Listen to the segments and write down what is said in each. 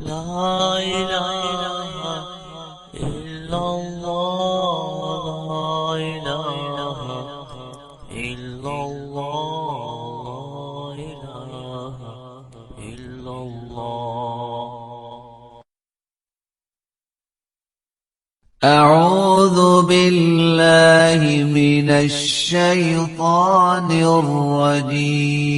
لا إله إلا الله، لا إله إلا الله، لا إله إلا الله. أعوذ بالله من الشيطان الرجيم.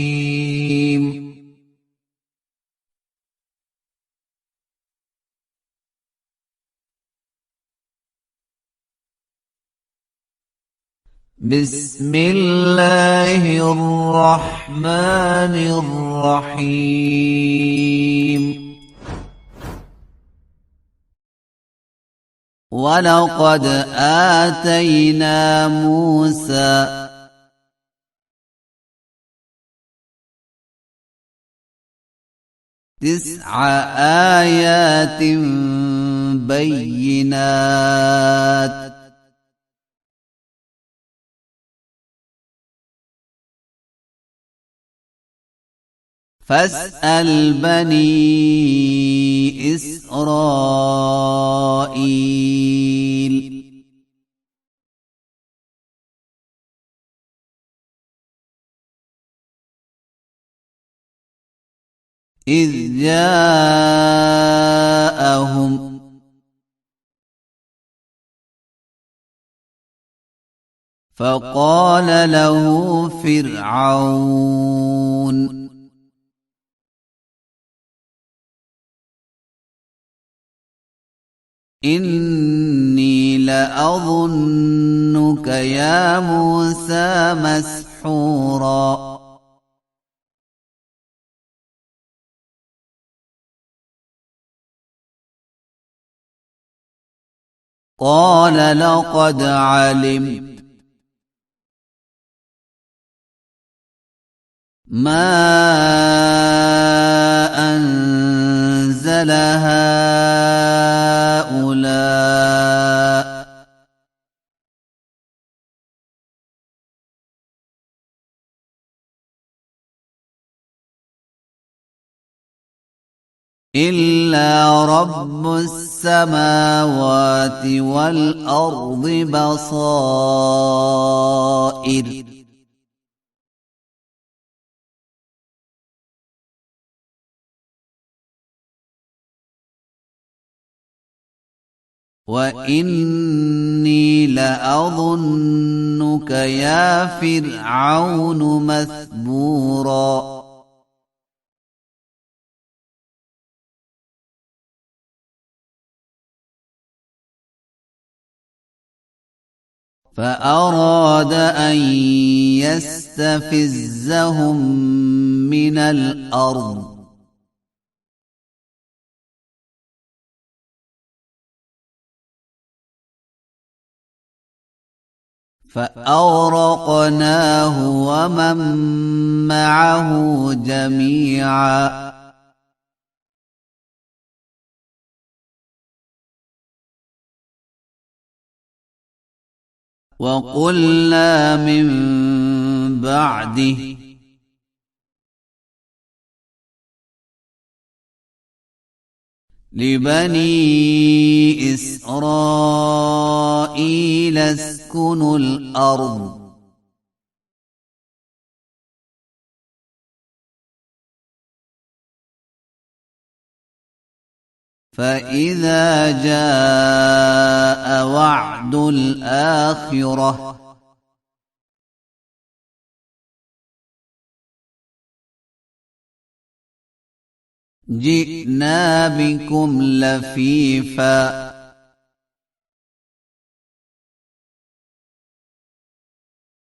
بسم الله الرحمن الرحيم. ولقد آتينا موسى 9 آيات بينات فاسأل بني إسرائيل إذ جاءهم فقال له فرعون إني لأظنك يا موسى مسحورا. قال لقد علمت ما أنزل هؤلاء إلا رب السماوات والأرض بصائر. وإني لأظنك يا فرعون مثبورا. فأراد أن يستفزهم من الأرض فأغرقناه ومن معه جميعا. وقلنا من بعده لبني إسرائيل اسكنوا الأرض فإذا جاء وعد الآخرة جئنا بكم لفيفا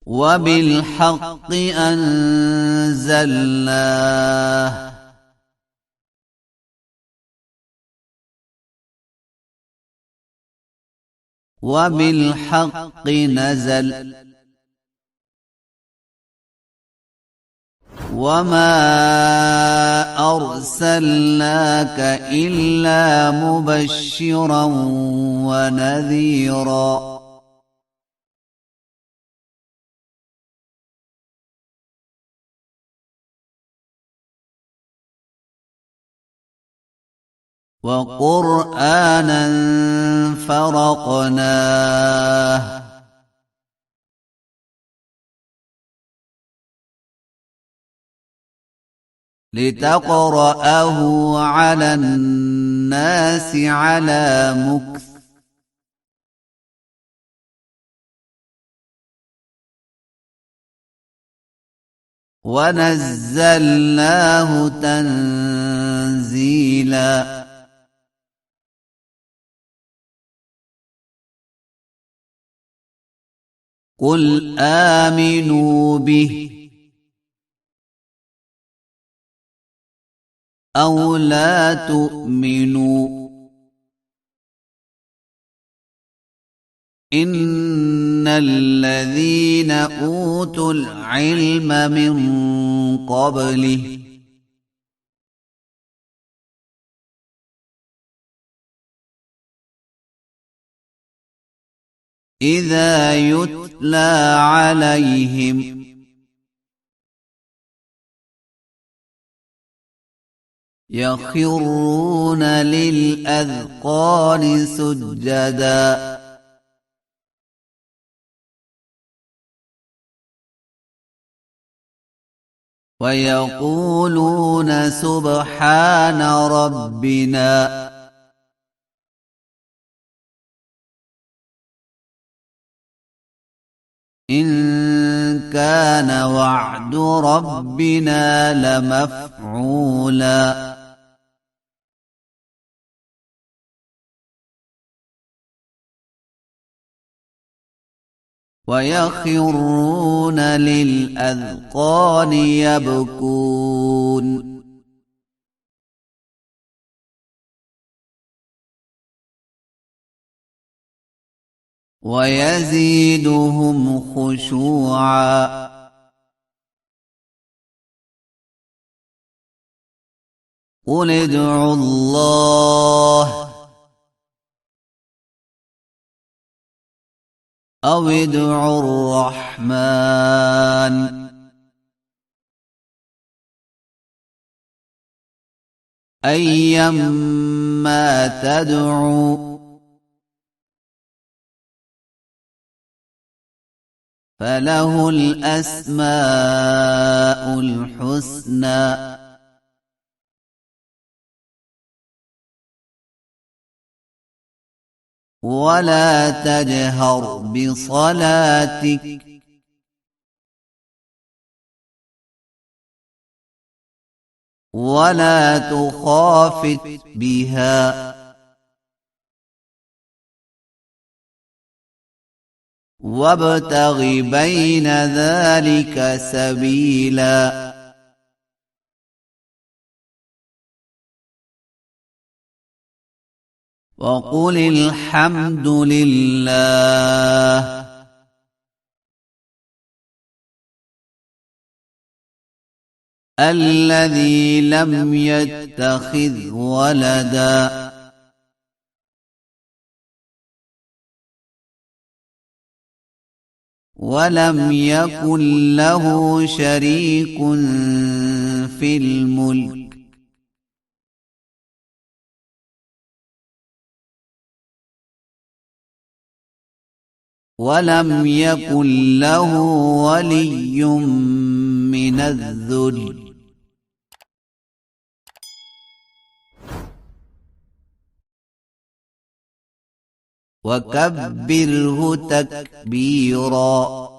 وبالحق أنزلناه وبالحق نزل وما أرسلناك إلا مبشرا ونذيرا. وقرآنا فرقناه لتقرأه على الناس على مكث ونزلناه تنزيلا قل آمنوا به أو لا تؤمنوا إن الذين أوتوا العلم من قبله إذا يتلى عليهم يخرون للأذقان سجدا ويقولون سبحان ربنا إن كان وعد ربنا لمفعولا ويخرون للأذقان يبكون ويزيدهم خشوعا قل ادعوا الله أو ادعوا الرحمن أيما تدعوا فله الأسماء الحسنى ولا تجهر بصلاتك ولا تخافت بها وابتغ بين ذلك سبيلا وقل الحمد لله الذي لم يتخذ ولدا ولم يكن له شريك في الملك ولم يكن له ولي من الذل وكبره تكبيرا